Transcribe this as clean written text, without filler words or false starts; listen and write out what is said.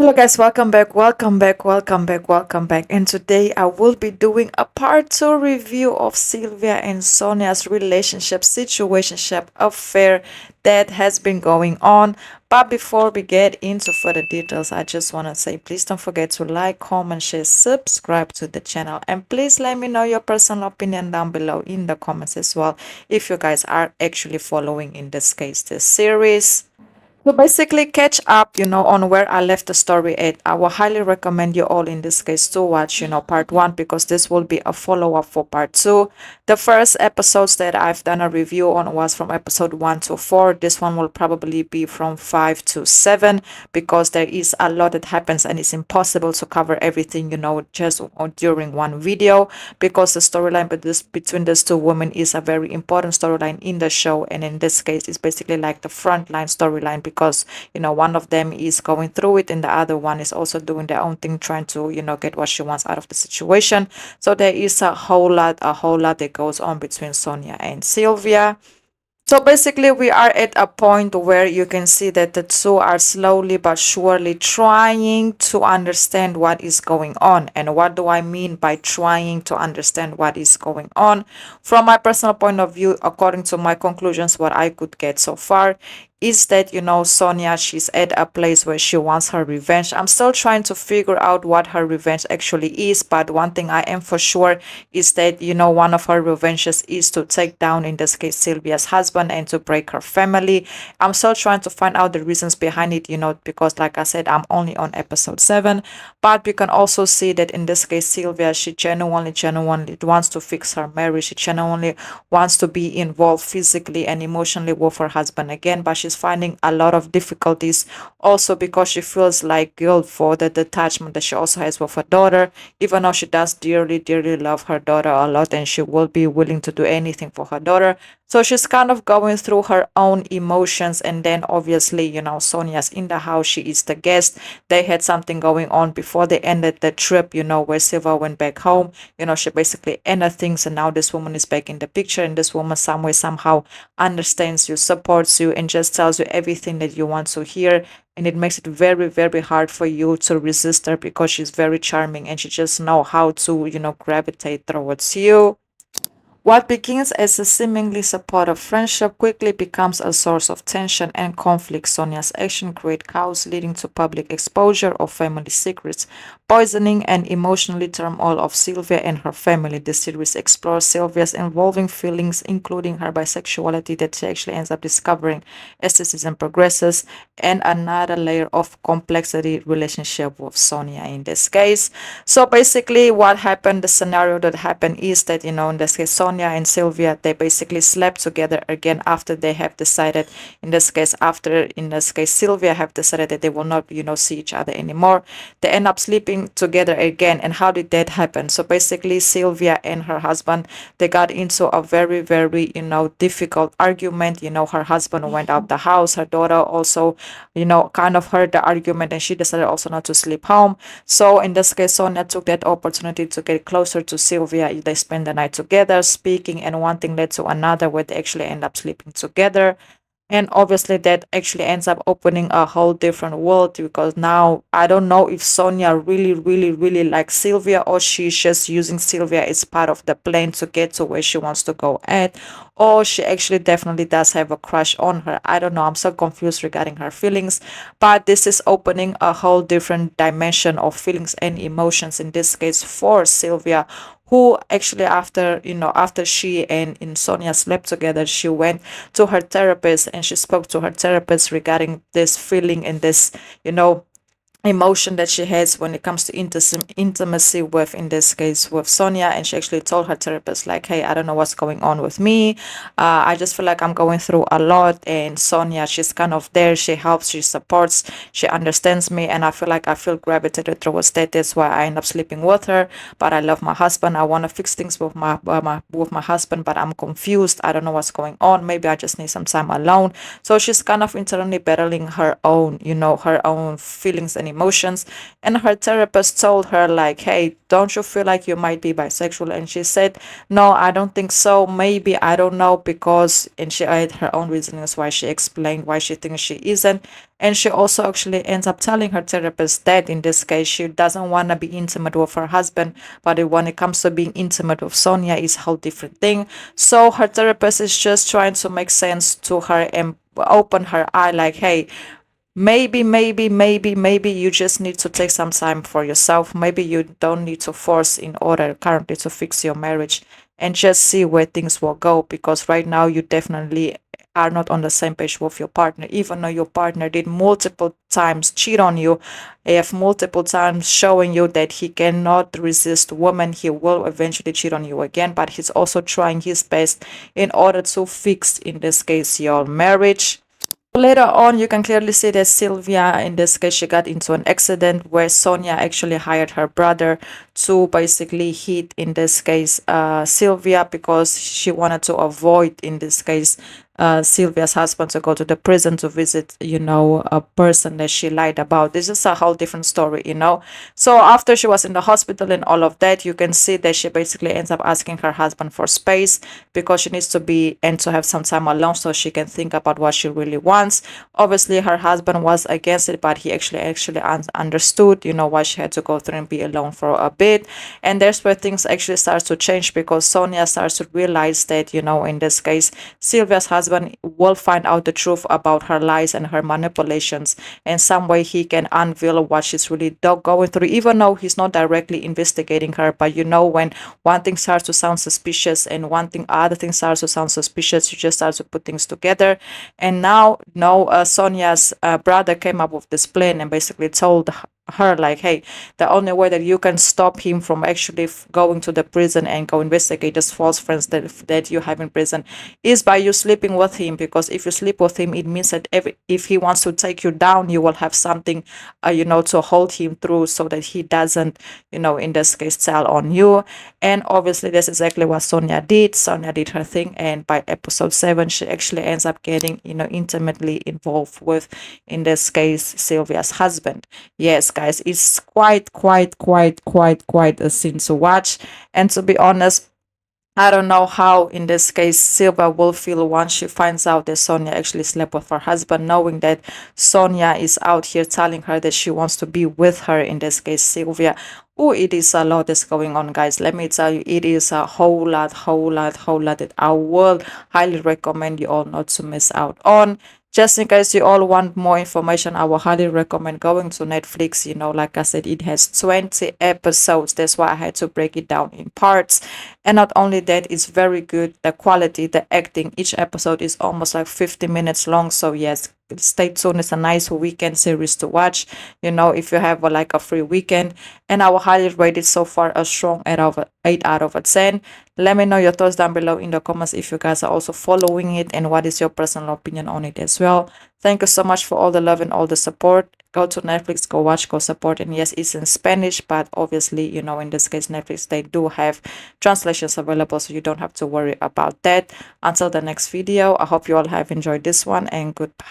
Hello guys, welcome back, welcome back, welcome back, welcome back. And today I will be doing a part 2 review of Sylvia and Sonia's relationship, situationship, affair that has been going on. But before we get into further details, I just want to say please don't forget to like, comment, share, subscribe to the channel. And please let me know your personal opinion down below in the comments as well if you guys are actually following in this case this series. So basically, catch up, on where I left the story at. I will highly recommend you all in this case to watch, part one, because this will be a follow up for part two. The first episodes that I've done a review on was from episode 1 to 4. This one will probably be from 5 to 7 because there is a lot that happens and it's impossible to cover everything, just during one video because the storyline between these two women is a very important storyline in the show. And in this case, it's basically like the frontline storyline because one of them is going through it and the other one is also doing their own thing, trying to get what she wants out of the situation. So there is a whole lot that goes on between Sonia and Sylvia. So basically, we are at a point where you can see that the two are slowly but surely trying to understand what is going on. And what do I mean by trying to understand what is going on? From my personal point of view, according to my conclusions, what I could get so far is that, Sonia, she's at a place where she wants her revenge. I'm still trying to figure out what her revenge actually is, but one thing I am for sure is that, one of her revenges is to take down, in this case, Sylvia's husband and to break her family. I'm still trying to find out the reasons behind it, because like I said, I'm only on episode 7, but we can also see that in this case, Sylvia, she genuinely wants to fix her marriage. She genuinely wants to be involved physically and emotionally with her husband again, but she's finding a lot of difficulties also because she feels like guilt for the detachment that she also has with her daughter, even though she does dearly love her daughter a lot and she will be willing to do anything for her daughter. So she's kind of going through her own emotions. And then obviously, Sonia's in the house. She is the guest. They had something going on before they ended the trip, where Silva went back home. She basically ended things. And now this woman is back in the picture. And this woman some way, somehow understands you, supports you, and just tells you everything that you want to hear. And it makes it very hard for you to resist her because she's very charming and she just know how to, gravitate towards you. What begins as a seemingly supportive friendship quickly becomes a source of tension and conflict. Sonia's action create chaos, leading to public exposure of family secrets, poisoning, and emotionally turmoil of Sylvia and her family. The series explores Sylvia's involving feelings, including her bisexuality that she actually ends up discovering as the season progresses, and another layer of complexity relationship with Sonia in this case. So basically, what happened, the scenario that happened is that, in this case, Sonia and Sylvia, they basically slept together again after they have decided, in this case, Sylvia have decided that they will not, see each other anymore. They end up sleeping together again. And how did that happen? So basically, Sylvia and her husband, they got into a very, difficult argument. Her husband went out the house. Her daughter also, kind of heard the argument and she decided also not to sleep home. So in this case, Sonia took that opportunity to get closer to Sylvia. They spent the night together, speaking, and one thing led to another where they actually end up sleeping together. And obviously, that actually ends up opening a whole different world because now I don't know if Sonia really likes Sylvia or she's just using Sylvia as part of the plan to get to where she wants to go at, or she actually definitely does have a crush on her. I don't know. I'm so confused regarding her feelings, but this is opening a whole different dimension of feelings and emotions in this case for Sylvia, who actually after she and in Sonia slept together, she went to her therapist and she spoke to her therapist regarding this feeling and this, emotion that she has when it comes to intimacy with, in this case, with Sonia. And she actually told her therapist like, hey, I don't know what's going on with me. I just feel like I'm going through a lot. And Sonia, she's kind of there. She helps, she supports, she understands me. And I feel like I feel gravitated towards that. That's why I end up sleeping with her. But I love my husband. I want to fix things with my husband, but I'm confused. I don't know what's going on. Maybe I just need some time alone. So she's kind of internally battling her own, her own feelings and emotions. And her therapist told her like, hey, don't you feel like you might be bisexual? And she said, no, I don't think so. Maybe, I don't know, because, and she had her own reasons why she explained why she thinks she isn't. And she also actually ends up telling her therapist that in this case, she doesn't want to be intimate with her husband, but when it comes to being intimate with Sonia, is a whole different thing. So her therapist is just trying to make sense to her and open her eye like, hey, maybe you just need to take some time for yourself. Maybe you don't need to force in order currently to fix your marriage, and just see where things will go, because right now you definitely are not on the same page with your partner. Even though your partner did multiple times cheat on you, if multiple times showing you that he cannot resist women, he will eventually cheat on you again, but he's also trying his best in order to fix, in this case, your marriage. Later on, you can clearly see that Sylvia, in this case, she got into an accident where Sonia actually hired her brother to basically hit, in this case, Sylvia, because she wanted to avoid, in this case, Sylvia's husband to go to the prison to visit, a person that she lied about. This is a whole different story. So after she was in the hospital and all of that, you can see that she basically ends up asking her husband for space, because she needs to be and to have some time alone so she can think about what she really wants. Obviously, her husband was against it, but he actually understood, why she had to go through and be alone for a bit. And there's where things actually starts to change, because Sonia starts to realize that, in this case, Sylvia's husband will find out the truth about her lies and her manipulations. In some way, he can unveil what she's really going through, even though he's not directly investigating her. But when one thing starts to sound suspicious and other thing starts to sound suspicious, you just start to put things together. And now, Sonia's brother came up with this plan and basically told her like, hey, the only way that you can stop him from actually going to the prison and go investigate these false friends that you have in prison is by you sleeping with him, because if you sleep with him, it means that if he wants to take you down, you will have something to hold him through, so that he doesn't, in this case, tell on you. And obviously that's exactly what Sonia did. Sonia did her thing, and by episode 7 she actually ends up getting intimately involved with, in this case, Sylvia's husband. Yes, guys, it's quite a scene to watch. And to be honest, I don't know how, in this case, Sylvia will feel once she finds out that Sonia actually slept with her husband, knowing that Sonia is out here telling her that she wants to be with her, in this case, Sylvia. Oh, it is a lot that's going on, guys. Let me tell you, it is a whole lot that I will highly recommend you all not to miss out on. Just in case you all want more information, I will highly recommend going to Netflix. Like I said, it has 20 episodes. That's why I had to break it down in parts. And not only that, it's very good. The quality, the acting, each episode is almost like 50 minutes long. So yes, stay tuned. It's a nice weekend series to watch, if you have like a free weekend. And I will highly rate it so far a strong 8 out of 10. Let me know your thoughts down below in the comments if you guys are also following it, and what is your personal opinion on it as well. Thank you so much for all the love and all the support. Go to Netflix, go watch, go support. And yes, it's in Spanish, but obviously, in this case, Netflix, they do have translations available, so you don't have to worry about that. Until the next video, I hope you all have enjoyed this one, and goodbye.